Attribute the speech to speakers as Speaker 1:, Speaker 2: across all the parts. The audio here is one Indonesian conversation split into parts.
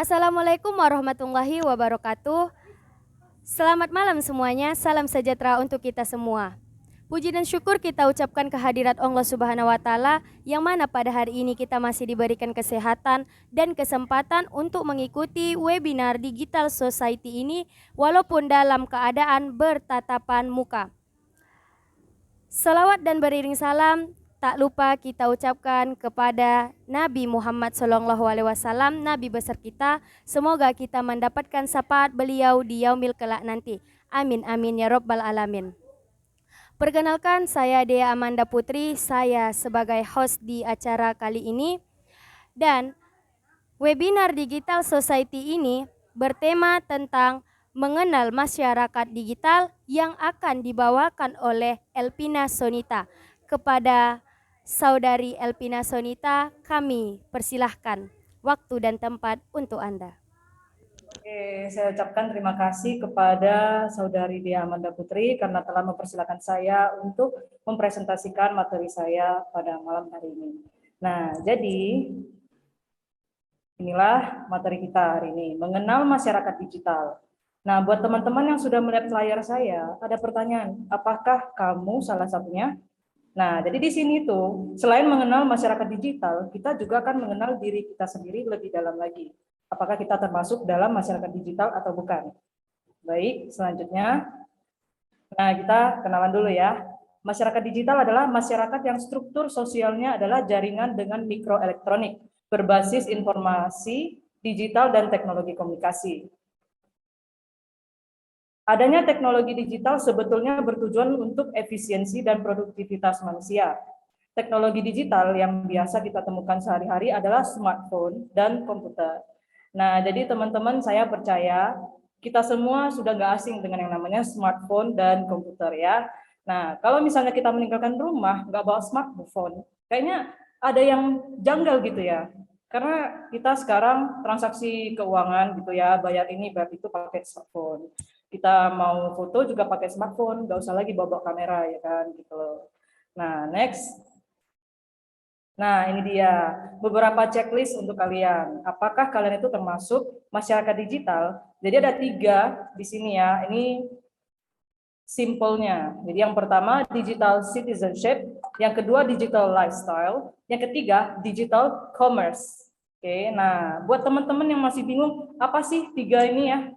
Speaker 1: Assalamualaikum warahmatullahi wabarakatuh. Selamat malam semuanya, salam sejahtera untuk kita semua. Puji dan syukur kita ucapkan kehadirat Allah Subhanahu wa Ta'ala, yang mana pada hari ini kita masih diberikan kesehatan dan kesempatan untuk mengikuti webinar Digital Society ini, walaupun dalam keadaan bertatapan muka. Salawat dan beriring salam tak lupa kita ucapkan kepada Nabi Muhammad SAW, Nabi besar kita. Semoga kita mendapatkan syafaat beliau di yaumil kelak nanti. Amin amin ya rabbal alamin. Perkenalkan, saya Dea Amanda Putri, saya sebagai host di acara kali ini. Dan webinar Digital Society ini bertema tentang mengenal masyarakat digital yang akan dibawakan oleh Elpina Sonita. Kepada Saudari Elpina Sonita, kami persilahkan waktu dan tempat untuk Anda.
Speaker 2: Oke, saya ucapkan terima kasih kepada Saudari Dea Amanda Putri karena telah mempersilahkan saya untuk mempresentasikan materi saya pada malam hari ini. Nah, jadi inilah materi kita hari ini, mengenal masyarakat digital. Nah, buat teman-teman yang sudah melihat layar saya, ada pertanyaan, apakah kamu salah satunya? Nah, jadi di sini tuh, selain mengenal masyarakat digital, kita juga akan mengenal diri kita sendiri lebih dalam lagi. Apakah kita termasuk dalam masyarakat digital atau bukan? Baik, selanjutnya. Nah, kita kenalan dulu ya. Masyarakat digital adalah masyarakat yang struktur sosialnya adalah jaringan dengan mikroelektronik, berbasis informasi, digital, dan teknologi komunikasi. Adanya teknologi digital sebetulnya bertujuan untuk efisiensi dan produktivitas manusia. Teknologi digital yang biasa kita temukan sehari-hari adalah smartphone dan komputer. Nah, jadi teman-teman, saya percaya kita semua sudah nggak asing dengan yang namanya smartphone dan komputer ya. Nah, kalau misalnya kita meninggalkan rumah nggak bawa smartphone, kayaknya ada yang janggal gitu ya. Karena kita sekarang transaksi keuangan gitu ya, bayar ini bayar itu pakai smartphone. Kita mau foto juga pakai smartphone, nggak usah lagi bawa kamera ya kan gitu loh. Nah, next. Nah, ini dia beberapa checklist untuk kalian. Apakah kalian itu termasuk masyarakat digital? Jadi ada 3 di sini ya. Ini simpelnya. Jadi yang pertama digital citizenship, yang kedua digital lifestyle, yang ketiga digital commerce. Oke, nah buat teman-teman yang masih bingung apa sih 3 ini ya?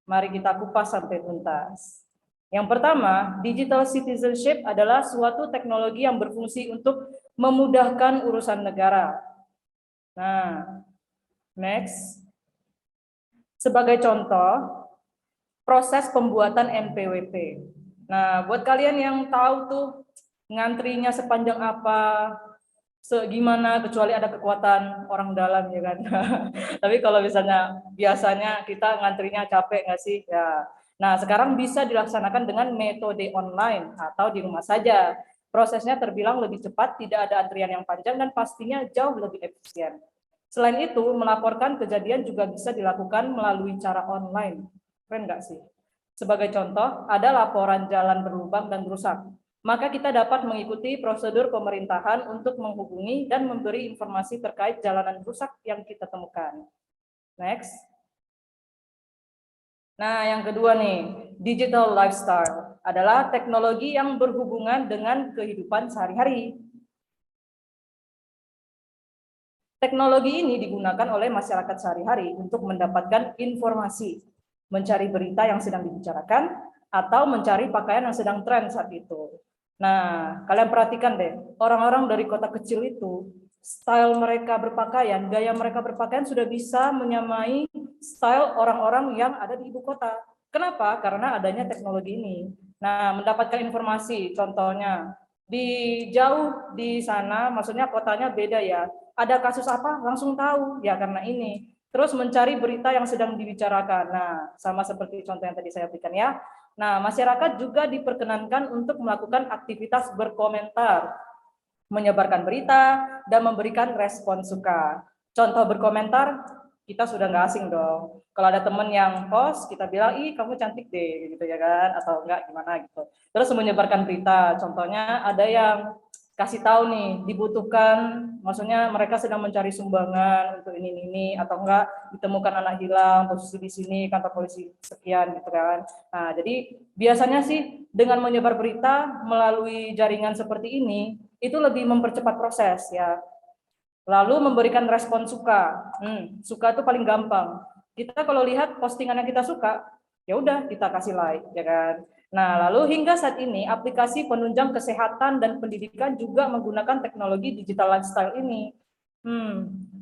Speaker 2: Mari kita kupas sampai tuntas. Yang pertama, digital citizenship adalah suatu teknologi yang berfungsi untuk memudahkan urusan negara. Nah, next. Sebagai contoh, proses pembuatan NPWP. Nah, buat kalian yang tahu tuh ngantrinya sepanjang apa, segimana, kecuali ada kekuatan orang dalam ya kan. Tapi kalau misalnya biasanya kita ngantrinya capek nggak sih? Ya. Nah, sekarang bisa dilaksanakan dengan metode online atau di rumah saja. Prosesnya terbilang lebih cepat, tidak ada antrian yang panjang, dan pastinya jauh lebih efisien. Selain itu, melaporkan kejadian juga bisa dilakukan melalui cara online. Keren nggak sih? Sebagai contoh, ada laporan jalan berlubang dan rusak. Maka kita dapat mengikuti prosedur pemerintahan untuk menghubungi dan memberi informasi terkait jalanan rusak yang kita temukan. Next. Nah, yang kedua nih, digital lifestyle adalah teknologi yang berhubungan dengan kehidupan sehari-hari. Teknologi ini digunakan oleh masyarakat sehari-hari untuk mendapatkan informasi, mencari berita yang sedang dibicarakan, atau mencari pakaian yang sedang tren saat itu. Nah, kalian perhatikan deh, orang-orang dari kota kecil itu, style mereka berpakaian, gaya mereka berpakaian sudah bisa menyamai style orang-orang yang ada di ibu kota. Kenapa? Karena adanya teknologi ini. Nah, mendapatkan informasi, contohnya, jauh di sana, maksudnya kotanya beda ya, ada kasus apa, langsung tahu, ya karena ini. Terus mencari berita yang sedang dibicarakan. Nah, sama seperti contoh yang tadi saya berikan ya. Nah, masyarakat juga diperkenankan untuk melakukan aktivitas berkomentar, menyebarkan berita, dan memberikan respon suka. Contoh berkomentar, kita sudah nggak asing dong. Kalau ada teman yang post, kita bilang, ih kamu cantik deh, gitu ya kan, atau enggak gimana gitu. Terus menyebarkan berita, contohnya ada yang kasih tahu nih dibutuhkan, maksudnya mereka sedang mencari sumbangan untuk ini atau enggak ditemukan anak hilang posisi di sini kantor polisi sekian gitu kan. Nah jadi biasanya sih dengan menyebar berita melalui jaringan seperti ini itu lebih mempercepat proses ya. Lalu memberikan respon suka. Suka itu paling gampang. Kita kalau lihat postingan yang kita suka, ya udah kita kasih like, ya kan. Nah, lalu hingga saat ini aplikasi penunjang kesehatan dan pendidikan juga menggunakan teknologi digital lifestyle ini.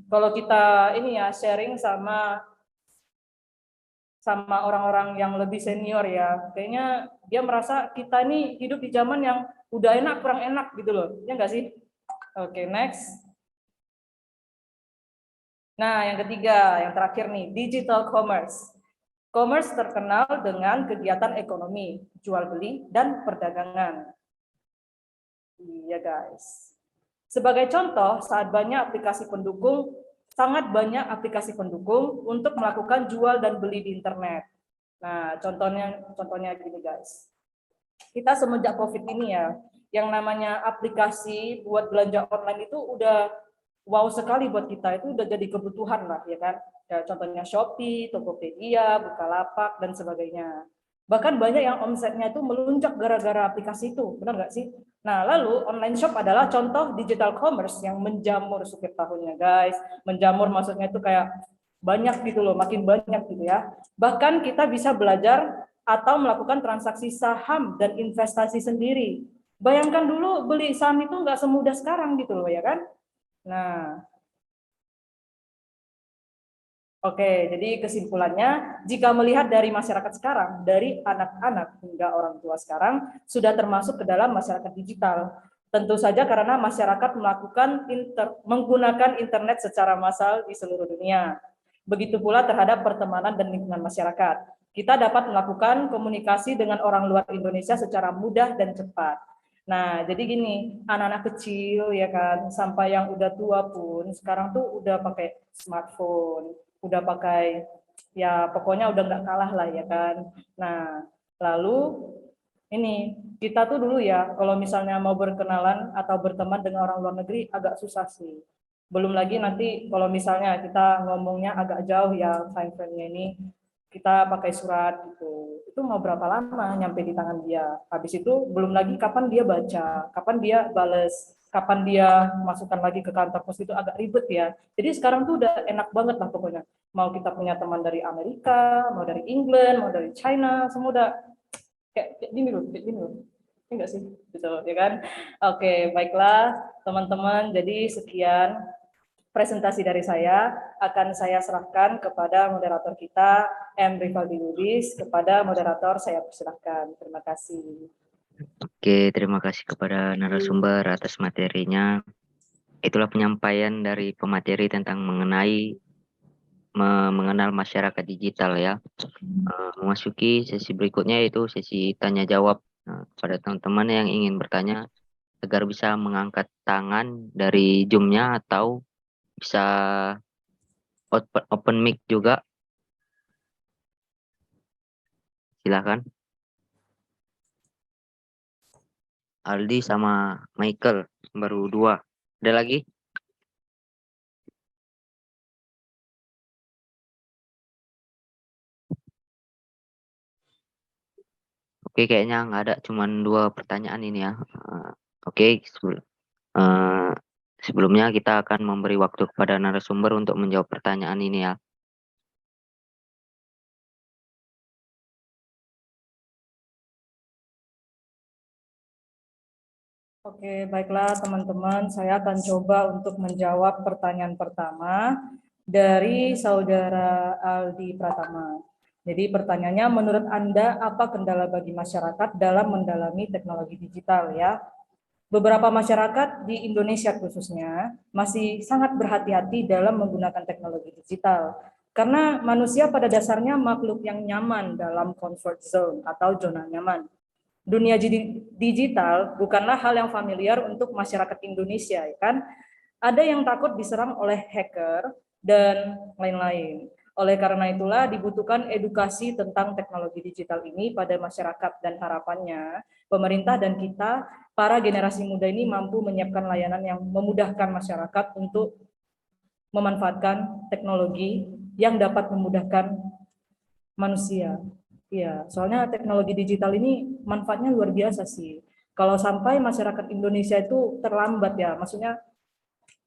Speaker 2: Kalau kita ini ya sharing sama orang-orang yang lebih senior ya, kayaknya dia merasa kita ini hidup di zaman yang udah enak kurang enak gitu loh, ya nggak sih? Oke, next. Nah, yang ketiga, yang terakhir nih, digital commerce. Commerce terkenal dengan kegiatan ekonomi, jual beli, dan perdagangan. Iya guys. Sebagai contoh, sangat banyak aplikasi pendukung untuk melakukan jual dan beli di internet. Nah, contohnya gini guys. Kita semenjak COVID ini ya, yang namanya aplikasi buat belanja online itu udah wow sekali buat kita, itu udah jadi kebutuhan lah ya kan. Ya, contohnya Shopee, Tokopedia, Bukalapak dan sebagainya. Bahkan banyak yang omsetnya itu melunjak gara-gara aplikasi itu, benar nggak sih? Nah, lalu online shop adalah contoh digital commerce yang menjamur setiap tahunnya, guys. Menjamur maksudnya itu kayak banyak gitu loh, makin banyak gitu ya. Bahkan kita bisa belajar atau melakukan transaksi saham dan investasi sendiri. Bayangkan dulu beli saham itu nggak semudah sekarang gitu loh ya kan. Nah, oke, jadi kesimpulannya, jika melihat dari masyarakat sekarang, dari anak-anak hingga orang tua sekarang, sudah termasuk ke dalam masyarakat digital. Tentu saja karena masyarakat menggunakan internet secara massal di seluruh dunia. Begitu pula terhadap pertemanan dan lingkungan masyarakat. Kita dapat melakukan komunikasi dengan orang luar Indonesia secara mudah dan cepat. Nah, jadi gini, anak-anak kecil ya kan, sampai yang udah tua pun sekarang tuh udah pakai smartphone, udah pakai ya pokoknya udah nggak kalah lah ya kan. Nah, lalu ini kita tuh dulu ya kalau misalnya mau berkenalan atau berteman dengan orang luar negeri agak susah sih. Belum lagi nanti kalau misalnya kita ngomongnya agak jauh ya time frame-nya ini kita pakai surat gitu. Itu mau berapa lama nyampe di tangan dia. Habis itu belum lagi kapan dia baca, kapan dia bales, kapan dia masukkan lagi ke kantor pos itu agak ribet ya. Jadi sekarang tuh udah enak banget lah pokoknya. Mau kita punya teman dari Amerika, mau dari England, mau dari China, semua udah kayak gini loh, kayak gini loh. Ini enggak sih? Betul, ya kan? Oke, baiklah teman-teman. Jadi sekian presentasi dari saya. Akan saya serahkan kepada moderator kita, M. Rivaldi Lubis. Kepada moderator saya persilahkan. Terima kasih.
Speaker 3: Oke, terima kasih kepada narasumber atas materinya. Itulah penyampaian dari pemateri tentang mengenal masyarakat digital ya. Memasuki sesi berikutnya yaitu sesi tanya jawab. Pada teman-teman yang ingin bertanya agar bisa mengangkat tangan dari Zoom-nya atau bisa open mic juga. Silakan. Aldi sama Michael baru 2. Ada lagi? Oke, kayaknya nggak ada, cuman 2 pertanyaan ini ya. Oke, sebelumnya kita akan memberi waktu kepada narasumber untuk menjawab pertanyaan ini ya.
Speaker 2: Oke, baiklah teman-teman, saya akan coba untuk menjawab pertanyaan pertama dari saudara Aldi Pratama. Jadi pertanyaannya, menurut Anda apa kendala bagi masyarakat dalam mendalami teknologi digital ya? Beberapa masyarakat di Indonesia khususnya masih sangat berhati-hati dalam menggunakan teknologi digital karena manusia pada dasarnya makhluk yang nyaman dalam comfort zone atau zona nyaman. Dunia digital bukanlah hal yang familiar untuk masyarakat Indonesia, ya kan? Ada yang takut diserang oleh hacker dan lain-lain. Oleh karena itulah dibutuhkan edukasi tentang teknologi digital ini pada masyarakat dan harapannya pemerintah dan kita para generasi muda ini mampu menyiapkan layanan yang memudahkan masyarakat untuk memanfaatkan teknologi yang dapat memudahkan manusia. Ya, soalnya teknologi digital ini manfaatnya luar biasa sih. Kalau sampai masyarakat Indonesia itu terlambat ya, maksudnya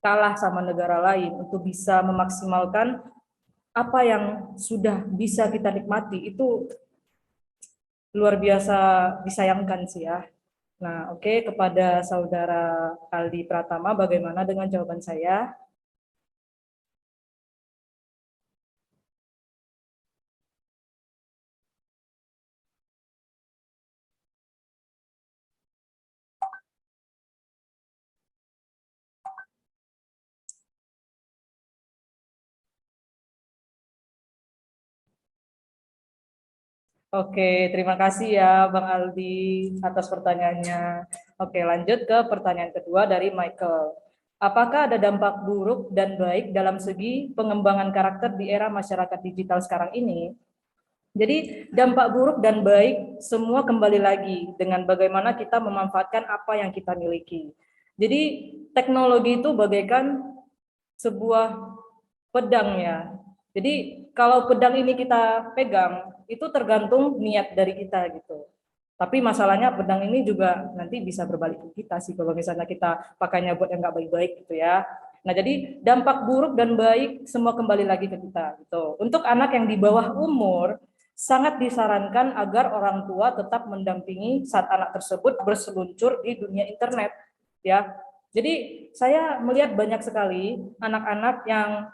Speaker 2: kalah sama negara lain untuk bisa memaksimalkan apa yang sudah bisa kita nikmati, itu luar biasa disayangkan sih ya. Nah, oke, kepada Saudara Aldi Pratama, bagaimana dengan jawaban saya? Oke, terima kasih ya Bang Aldi atas pertanyaannya. Oke, lanjut ke pertanyaan kedua dari Michael. Apakah ada dampak buruk dan baik dalam segi pengembangan karakter di era masyarakat digital sekarang ini? Jadi dampak buruk dan baik semua kembali lagi dengan bagaimana kita memanfaatkan apa yang kita miliki. Jadi teknologi itu bagaikan sebuah pedang ya. Jadi kalau pedang ini kita pegang, itu tergantung niat dari kita gitu. Tapi masalahnya pedang ini juga nanti bisa berbalik ke kita sih kalau misalnya kita pakainya buat yang nggak baik-baik gitu ya. Nah, jadi dampak buruk dan baik semua kembali lagi ke kita gitu. Untuk anak yang di bawah umur, sangat disarankan agar orang tua tetap mendampingi saat anak tersebut berseluncur di dunia internet ya. Jadi saya melihat banyak sekali anak-anak yang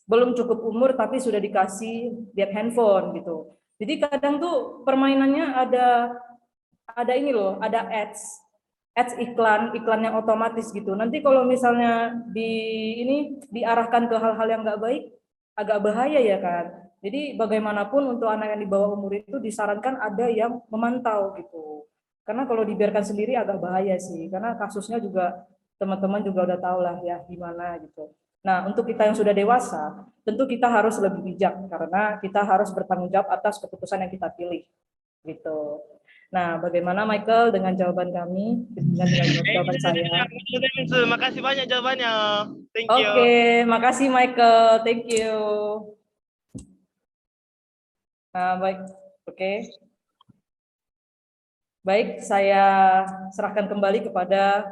Speaker 2: belum cukup umur tapi sudah dikasih lihat handphone gitu. Jadi kadang tuh permainannya ada ini loh, ada ads iklan yang otomatis gitu. Nanti kalau misalnya diarahkan ke hal-hal yang nggak baik, agak bahaya ya kan. Jadi bagaimanapun untuk anak yang di bawah umur itu disarankan ada yang memantau gitu. Karena kalau dibiarkan sendiri agak bahaya sih. Karena kasusnya juga teman-teman juga udah tahu lah ya gimana gitu. Nah, untuk kita yang sudah dewasa, tentu kita harus lebih bijak karena kita harus bertanggung jawab atas keputusan yang kita pilih gitu. Nah, bagaimana Michael dengan jawaban kami? Dengan jawaban saya.
Speaker 4: Makasih banyak jawabannya. Thank you.
Speaker 2: Oke, makasih Michael. Thank you. Nah, baik. Oke. Baik, saya serahkan kembali kepada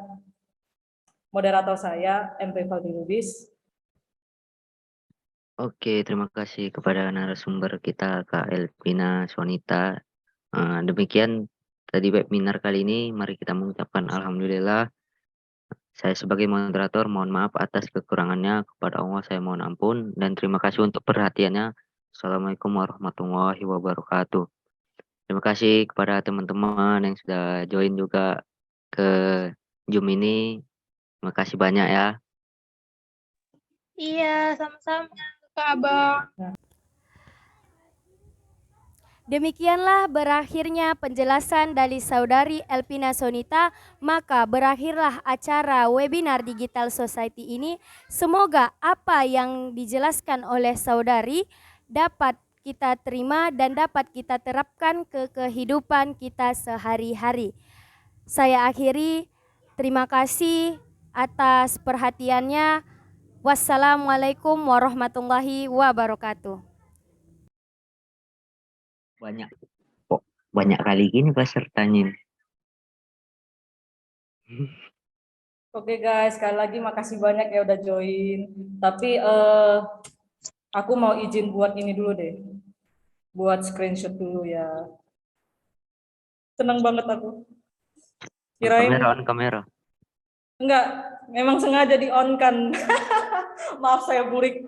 Speaker 2: moderator saya, MP Faldilubis.
Speaker 3: Oke, terima kasih kepada narasumber kita Kak Elvina Sonita. Demikian tadi webinar kali ini. Mari kita mengucapkan alhamdulillah. Saya sebagai moderator mohon maaf atas kekurangannya, kepada Allah saya mohon ampun, dan terima kasih untuk perhatiannya. Assalamualaikum warahmatullahi wabarakatuh. Terima kasih kepada teman-teman yang sudah join juga ke Zoom ini. Terima kasih banyak ya.
Speaker 5: Iya, sama-sama Kak Abang.
Speaker 1: Demikianlah berakhirnya penjelasan dari Saudari Elvina Sonita, maka berakhirlah acara webinar Digital Society ini. Semoga apa yang dijelaskan oleh Saudari dapat kita terima dan dapat kita terapkan ke kehidupan kita sehari-hari. Saya akhiri, terima kasih atas perhatiannya. Wassalamualaikum warahmatullahi wabarakatuh.
Speaker 3: Banyak kali gini pesertanya.
Speaker 2: Oke guys, sekali lagi makasih banyak ya udah join. Tapi aku mau izin buat ini dulu deh. Buat screenshot dulu ya. Senang banget aku. Kirain
Speaker 3: On kamera.
Speaker 2: enggak, memang sengaja di on kan. Maaf saya burik.